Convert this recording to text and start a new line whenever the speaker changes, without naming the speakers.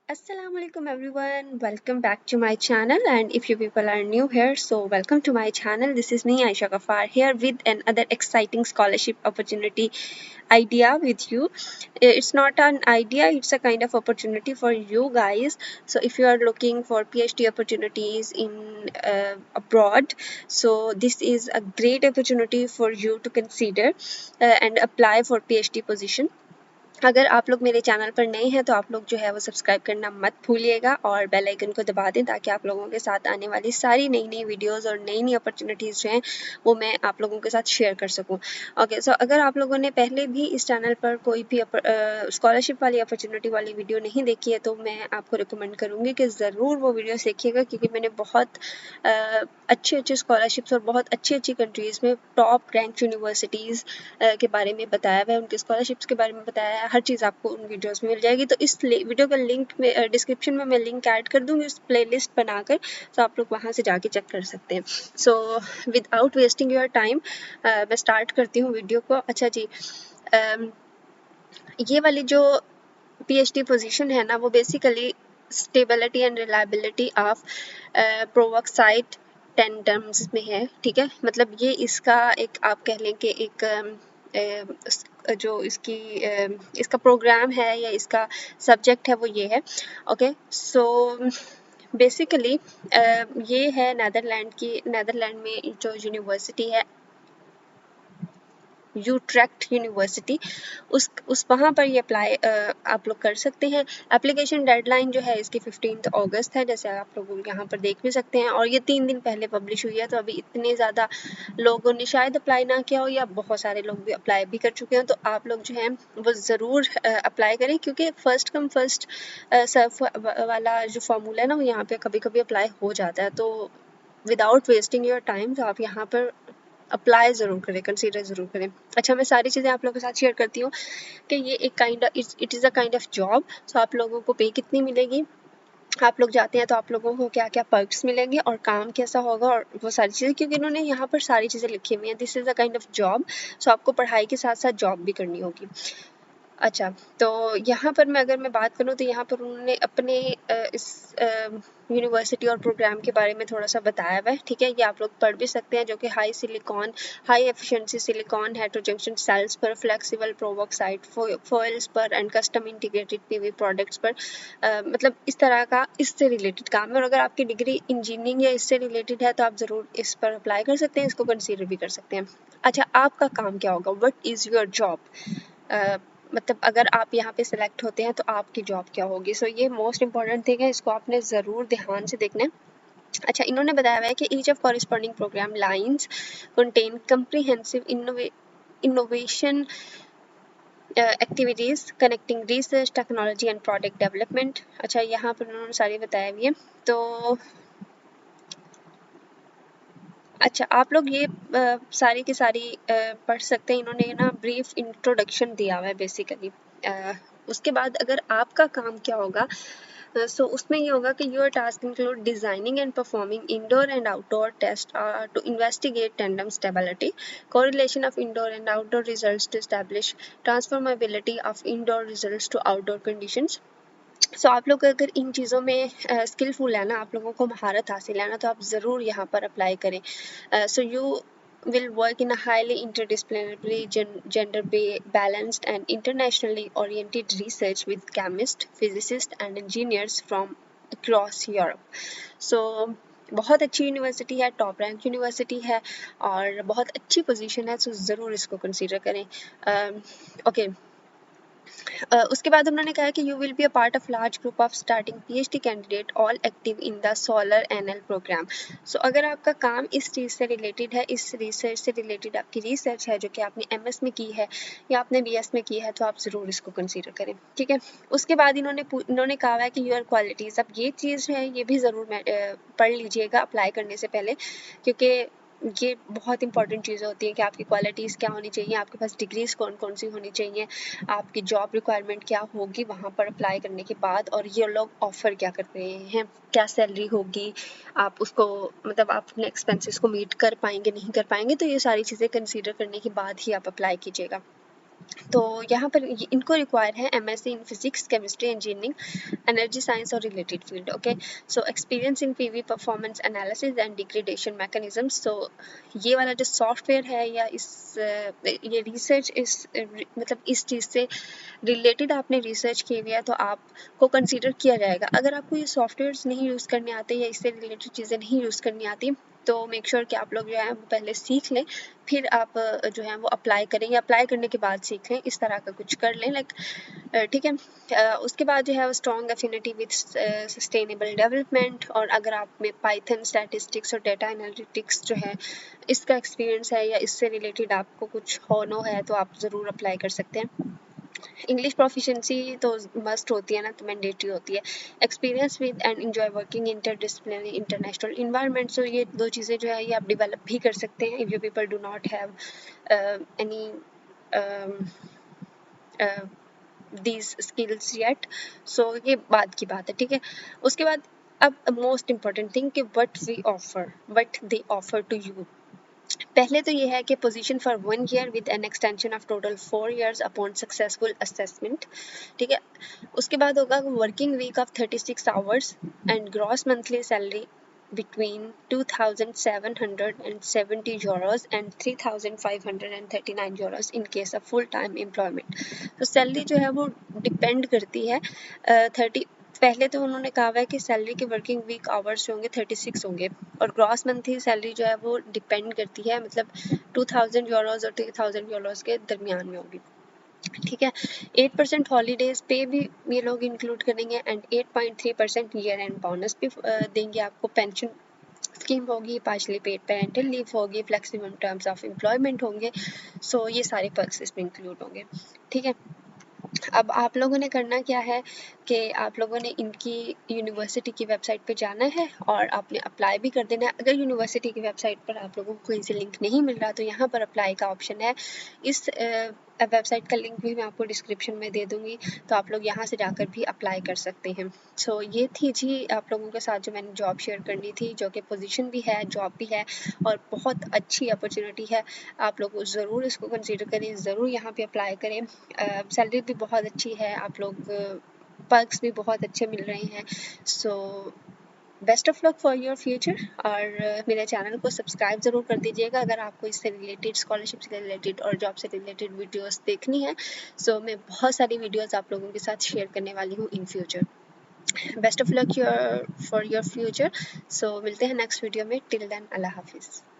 Assalamu alaikum everyone, welcome back to my channel, and if you people are new here, so welcome to my channel. This is me Aisha Ghaffar here with another exciting scholarship opportunity idea with you. It's not an idea, it's a kind of opportunity for you guys. So if you are looking for PhD opportunities in abroad, so this is a great opportunity for you to consider and apply for PhD position. अगर आप लोग मेरे channel पर नए हैं तो आप लोग जो है वो सब्सक्राइब करना मत भूलिएगा और बेल आइकन को दबा दें ताकि आप लोगों के साथ आने वाली सारी नई नई वीडियोस और नई नई अपॉर्चुनिटीज़ जो हैं वो मैं आप लोगों के साथ शेयर कर सकूं। ओके, सो अगर आप लोगों ने पहले भी इस चैनल पर कोई भी स्कॉलरशिप वाली अपॉर्चुनिटी वाली वीडियो नहीं देखी है तो मैं आपको रिकमेंड करूँगी कि ज़रूर वो वीडियो देखिएगा, क्योंकि मैंने बहुत अच्छे अच्छे स्कॉलरशिप्स और बहुत अच्छी अच्छी कंट्रीज़ में टॉप रैंक यूनिवर्सिटीज़ के बारे में बताया हुआ है, उनके स्कॉलरशिप्स के बारे में बताया है। हर चीज़ आपको उन वीडियोस में मिल जाएगी। तो इस वीडियो का लिंक में डिस्क्रिप्शन में मैं लिंक ऐड कर दूँगी उस प्लेलिस्ट बनाकर, तो आप लोग वहाँ से जाके चेक कर सकते हैं। So without wasting your time मैं स्टार्ट करती हूँ वीडियो को। अच्छा जी, ये वाली जो PhD पोजीशन है ना, वो basically stability and reliability of perovskite tandems में है। ठीक है, मतलब ये इसका एक आप कह लें कि एक जो इसकी इसका प्रोग्राम है या इसका सब्जेक्ट है वो ये है। ओके, सो बेसिकली ये है नेदरलैंड में जो यूनिवर्सिटी है, यूट्रेक्ट यूनिवर्सिटी, उस वहाँ पर ये अप्लाई आप लोग कर सकते हैं। एप्लीकेशन डेडलाइन जो है इसकी 15 अगस्त है, जैसे आप लोग यहाँ पर देख भी सकते हैं, और ये 3 दिन पहले पब्लिश हुई है। तो अभी इतने ज़्यादा लोगों ने शायद अप्लाई ना किया हो या बहुत सारे लोग भी अप्लाई भी कर चुके हैं। तो आप लोग जो हैं वो ज़रूर अप्लाई करें, क्योंकि फ़र्स्ट कम फर्स्ट सर्व वाला जो फार्मूला है ना, वो यहाँ पे कभी कभी अप्लाई हो जाता है। तो विदाउट वेस्टिंग योर टाइम तो आप यहाँ पर अप्लाई ज़रूर करें, कंसीडर ज़रूर करें। अच्छा, मैं सारी चीज़ें आप लोगों के साथ शेयर करती हूँ कि ये एक kind it is a kind of job. So आप लोगों को पे कितनी मिलेगी, आप लोग जाते हैं तो आप लोगों को क्या क्या पर्क्स मिलेंगे और काम कैसा होगा और वो सारी चीज़ें, क्योंकि इन्होंने यहाँ पर सारी चीज़ें लिखी हुई हैं। This is a kind of job. So आपको पढ़ाई के साथ साथ जॉब भी करनी होगी। अच्छा, तो यहाँ पर अगर मैं बात करूँ तो यहाँ पर उन्होंने अपने इस यूनिवर्सिटी और प्रोग्राम के बारे में थोड़ा सा बताया हुआ है। ठीक है, ये आप लोग पढ़ भी सकते हैं, जो कि हाई एफिशिएंसी सिलिकॉन हेटेरोजंक्शन सेल्स पर, फ्लेक्सिबल प्रोवोक्साइट फॉइल्स पर and custom integrated PV products पर, मतलब इस तरह का इससे रिलेटेड काम है। और अगर आपकी डिग्री इंजीनियरिंग या इससे रिलेटेड है तो आप ज़रूर इस पर अप्लाई कर सकते हैं, इसको कंसीडर भी कर सकते हैं। अच्छा, आपका काम क्या होगा, व्हाट इज़ योर जॉब, मतलब अगर आप यहाँ पे सिलेक्ट होते हैं तो आपकी जॉब क्या होगी। सो ये मोस्ट इंपॉर्टेंट थिंग है, इसको आपने ज़रूर ध्यान से देखना है। अच्छा, इन्होंने बताया हुआ है कि each of corresponding program lines contain comprehensive innovation activities connecting research technology and product development. अच्छा, यहाँ पर उन्होंने सारी बताया हुई है। तो अच्छा, आप लोग ये सारी की सारी पढ़ सकते हैं। इन्होंने ना ब्रीफ इंट्रोडक्शन दिया हुआ है बेसिकली। उसके बाद अगर आपका काम क्या होगा, सो उसमें ये होगा कि your task include designing and performing indoor and outdoor test to investigate tandem stability, correlation of indoor and outdoor results to establish transformability of indoor results to outdoor conditions. So आप लोग अगर इन चीज़ों में स्किलफुल है ना, आप लोगों को महारत हासिल है ना, तो आप ज़रूर यहाँ पर अप्लाई करें। So you will work in a highly interdisciplinary, gender-balanced and internationally oriented research with chemists, physicists and engineers from across Europe. So बहुत अच्छी यूनिवर्सिटी है, टॉप रैंक यूनिवर्सिटी है और बहुत अच्छी पोजीशन है। सो ज़रूर इसको कंसीडर करें। ओके, उसके बाद उन्होंने कहा कि you will be a part of large group of starting PhD candidate all active in the solar NL programme. So अगर आपका काम इस चीज़ से रिलेटेड है, इस रिसर्च से रिलेटेड आपकी रिसर्च है जो कि आपने MS में की है या आपने BS में की है, तो आप ज़रूर इसको कंसीडर करें। ठीक है, उसके बाद इन्होंने कहा है कि योर क्वालिटीज़, अब ये चीज़ है ये भी ज़रूर पढ़ लीजिएगा अप्लाई करने से पहले, क्योंकि ये बहुत इंपॉर्टेंट चीज़ें होती हैं कि आपकी क्वालिटीज़ क्या होनी चाहिए, आपके पास डिग्रीज़ कौन कौन सी होनी चाहिए, आपकी जॉब रिक्वायरमेंट क्या होगी वहाँ पर अप्लाई करने के बाद, और ये लोग ऑफ़र क्या कर रहे हैं, क्या सैलरी होगी, आप उसको मतलब आप अपने एक्सपेंसेस को मीट कर पाएंगे नहीं कर पाएंगे। तो ये सारी चीज़ें कंसीडर करने के बाद ही आप अप्लाई कीजिएगा। तो यहाँ पर इनको रिक्वायर है MSc in physics, chemistry, engineering, energy science और related field. Okay, so experience in PV performance analysis and degradation mechanisms. तो ये वाला जो सॉफ्टवेयर है या ये रिसर्च मतलब इस चीज़ से रिलेटेड आपने रिसर्च की हुई है तो आपको कंसीडर किया जाएगा। अगर आपको ये सॉफ्टवेयर्स नहीं यूज़ करने आते या इससे रिलेटेड चीज़ें नहीं यूज़ करनी आती तो मेक श्योर कि आप लोग जो है वो पहले सीख लें, फिर आप जो है वो अप्लाई करें या अप्लाई करने के बाद सीख लें, इस तरह का कुछ कर लें लाइक, ठीक है। उसके बाद जो है वो strong affinity with sustainable development, और अगर आप में पाइथन, स्टैटिस्टिक्स और डेटा एनालिटिक्स जो है इसका एक्सपीरियंस है या इससे रिलेटेड आपको कुछ हो नो है तो आप ज़रूर अप्लाई कर सकते हैं। इंग्लिश प्रोफिशिएंसी तो मस्ट होती है ना, तो मैंडेटरी होती है। Experience with and enjoy working interdisciplinary international environment, so ये दो चीज़ें जो है ये आप डेवलप भी कर सकते हैं if you people do not have any these skills yet. So ये बाद की बात है, ठीक है। उसके बाद अब मोस्ट इम्पॉर्टेंट थिंग कि what they offer to you. पहले तो ये है कि position for 1 year with an extension of total 4 years upon successful assessment, ठीक है। उसके बाद होगा working week of 36 hours and gross monthly salary between 2,770 euros and 3,539 euros in case of full time employment। तो सैलरी जो है वो depend करती है 30, पहले तो उन्होंने कहा हुआ है कि सैलरी के वर्किंग वीक आवर्स होंगे 36 होंगे, और ग्रॉस मंथली सैलरी जो है वो डिपेंड करती है मतलब 2,000 euros और 3,000 euros के दरमियान में होगी, ठीक है। 8% हॉलीडेज पे भी ये लोग इंक्लूड करेंगे एंड 8.3% ईयर एंड बोनस भी देंगे आपको। पेंशन स्कीम होगी, पार्शली पेड पेरेंटल लीव होगी, फ्लेक्सिबल टर्म्स ऑफ एम्प्लॉयमेंट होंगे। सो ये सारे पर्क्स इसमें इंक्लूड होंगे, ठीक है। अब आप लोगों ने करना क्या है कि आप लोगों ने इनकी यूनिवर्सिटी की वेबसाइट पे जाना है और आपने अप्लाई भी कर देना है। अगर यूनिवर्सिटी की वेबसाइट पर आप लोगों को कहीं से लिंक नहीं मिल रहा तो यहाँ पर अप्लाई का ऑप्शन है। इस वेबसाइट का लिंक भी मैं आपको डिस्क्रिप्शन में दे दूँगी, तो आप लोग यहाँ से जाकर भी अप्लाई कर सकते हैं। सो ये थी जी आप लोगों के साथ जो मैंने जॉब शेयर करनी थी, जो कि पोजीशन भी है, जॉब भी है और बहुत अच्छी अपॉर्चुनिटी है। आप लोग ज़रूर इसको कंसीडर करें, ज़रूर यहाँ पे अप्लाई करें। सैलरी भी बहुत अच्छी है, आप लोग पर्क्स भी बहुत अच्छे मिल रहे हैं। So best of luck for your future, और मेरे चैनल को सब्सक्राइब ज़रूर कर दीजिएगा अगर आपको इससे रिलेटेड, स्कॉलरशिप से रिलेटेड और जॉब से रिलेटेड वीडियोस देखनी है। सो मैं बहुत सारी वीडियोस आप लोगों के साथ शेयर करने वाली हूँ in future. Best of luck for your future. So मिलते हैं नेक्स्ट वीडियो में, टिल देन अल्लाह हाफिज़।